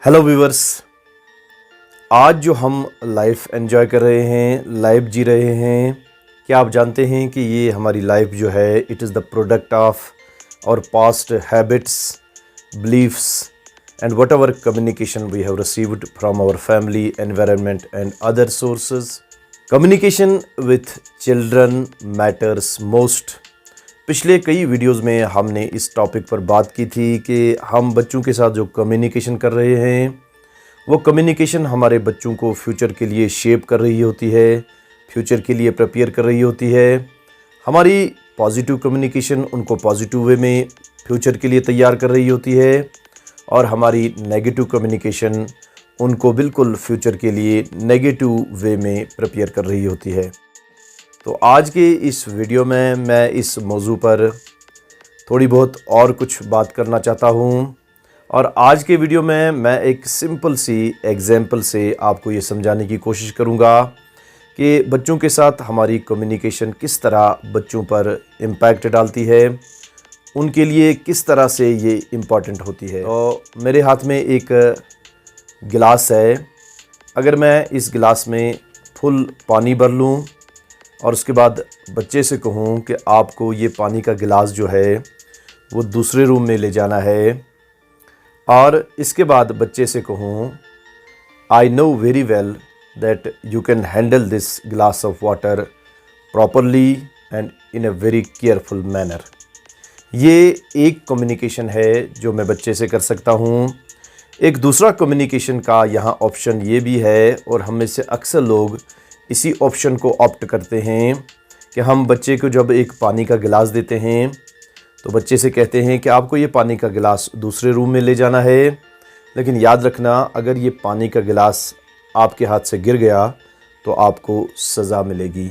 Hello viewers, आज जो हम लाइफ एंजॉय कर रहे हैं, लाइफ जी रहे हैं, क्या आप जानते हैं कि ये हमारी लाइफ जो है it is the product of our past habits, beliefs and whatever communication we have received from our family, environment and other sources. Communication with children matters most. पिछले कई वीडियोस में हमने इस टॉपिक पर बात की थी कि हम बच्चों के साथ जो कम्युनिकेशन कर रहे हैं वो कम्युनिकेशन हमारे बच्चों को फ्यूचर के लिए शेप कर रही होती है, फ्यूचर के लिए प्रिपेयर कर रही होती है। हमारी पॉजिटिव कम्युनिकेशन उनको पॉजिटिव वे में फ्यूचर के लिए तैयार कर रही होती है और हमारी नेगेटिव कम्युनिकेशन उनको बिल्कुल फ्यूचर के लिए नेगेटिव वे में प्रिपेयर कर रही होती है। तो आज के इस वीडियो में मैं इस मौजू पर थोड़ी बहुत और कुछ बात करना चाहता हूँ और आज के वीडियो में मैं एक सिंपल सी एग्जाम्पल से आपको ये समझाने की कोशिश करूँगा कि बच्चों के साथ हमारी कम्युनिकेशन किस तरह बच्चों पर इम्पैक्ट डालती है, उनके लिए किस तरह से ये इम्पॉर्टेंट होती है। तो मेरे हाथ में एक गिलास है। अगर मैं इस गिलास में फुल पानी भर लूँ और उसके बाद बच्चे से कहूँ कि आपको ये पानी का गिलास जो है वो दूसरे रूम में ले जाना है, और इसके बाद बच्चे से कहूँ I know very well that you can handle this glass of water properly and in a very careful manner. ये एक कम्युनिकेशन है जो मैं बच्चे से कर सकता हूँ। एक दूसरा कम्युनिकेशन का यहाँ ऑप्शन ये भी है, और हम में से अक्सर लोग इसी ऑप्शन को ऑप्ट करते हैं कि हम बच्चे को जब एक पानी का गिलास देते हैं तो बच्चे से कहते हैं कि आपको ये पानी का गिलास दूसरे रूम में ले जाना है, लेकिन याद रखना अगर ये पानी का गिलास आपके हाथ से गिर गया तो आपको सज़ा मिलेगी।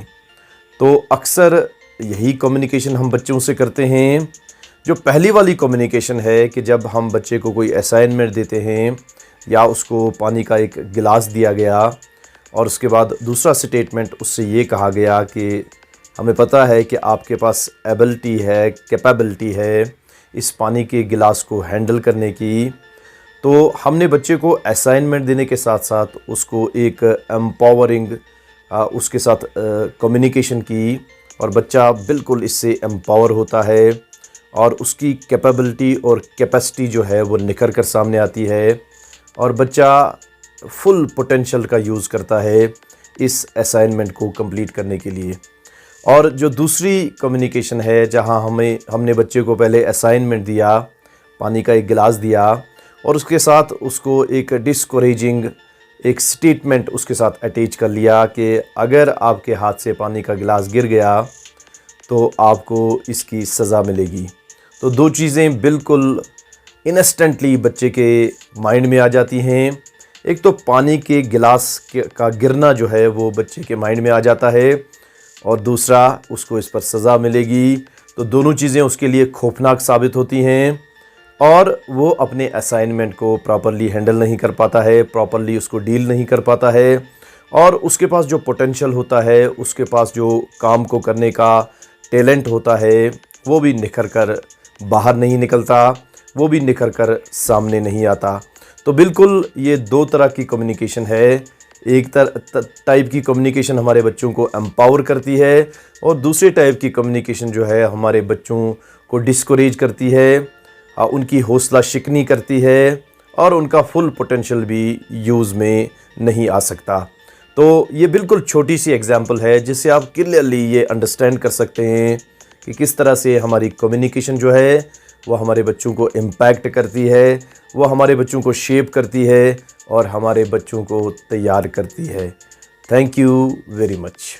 तो अक्सर यही कम्युनिकेशन हम बच्चों से करते हैं। जो पहली वाली कम्युनिकेशन है कि जब हम बच्चे को कोई असाइनमेंट देते हैं या उसको पानी का एक गिलास दिया गया और उसके बाद दूसरा स्टेटमेंट उससे ये कहा गया कि हमें पता है कि आपके पास एबिलिटी है, कैपेबिलिटी है इस पानी के गिलास को हैंडल करने की, तो हमने बच्चे को असाइनमेंट देने के साथ साथ उसको एक एम्पावरिंग उसके साथ कम्युनिकेशन की, और बच्चा बिल्कुल इससे एम्पावर होता है और उसकी कैपेबिलिटी और कैपेसिटी जो है वो निखर कर सामने आती है और बच्चा फुल पोटेंशियल का यूज़ करता है इस असाइनमेंट को कंप्लीट करने के लिए। और जो दूसरी कम्युनिकेशन है जहां हमने बच्चे को पहले असाइनमेंट दिया, पानी का एक गिलास दिया और उसके साथ उसको एक डिस्करेजिंग एक स्टेटमेंट उसके साथ अटैच कर लिया कि अगर आपके हाथ से पानी का गिलास गिर गया तो आपको इसकी सज़ा मिलेगी। तो दो चीज़ें बिल्कुल इंस्टेंटली बच्चे के माइंड में आ जाती हैं। एक तो पानी के गिलास का गिरना जो है वो बच्चे के माइंड में आ जाता है, और दूसरा उसको इस पर सज़ा मिलेगी। तो दोनों चीज़ें उसके लिए खौफनाक साबित होती हैं और वो अपने असाइनमेंट को प्रॉपरली हैंडल नहीं कर पाता है, प्रॉपरली उसको डील नहीं कर पाता है, और उसके पास जो पोटेंशियल होता है, उसके पास जो काम को करने का टैलेंट होता है वो भी निखर कर बाहर नहीं निकलता, वो भी निखर कर सामने नहीं आता। तो बिल्कुल ये दो तरह की कम्युनिकेशन है। एक टाइप की कम्युनिकेशन हमारे बच्चों को एम्पावर करती है और दूसरे टाइप की कम्युनिकेशन जो है हमारे बच्चों को डिस्करेज करती है, उनकी हौसला शिकनी करती है और उनका फुल पोटेंशियल भी यूज़ में नहीं आ सकता। तो ये बिल्कुल छोटी सी एग्जांपल है जिससे आप क्लियरली ये अंडरस्टैंड कर सकते हैं कि किस तरह से हमारी कम्युनिकेशन जो है वो हमारे बच्चों को इम्पैक्ट करती है, वो हमारे बच्चों को शेप करती है और हमारे बच्चों को तैयार करती है। Thank you very much.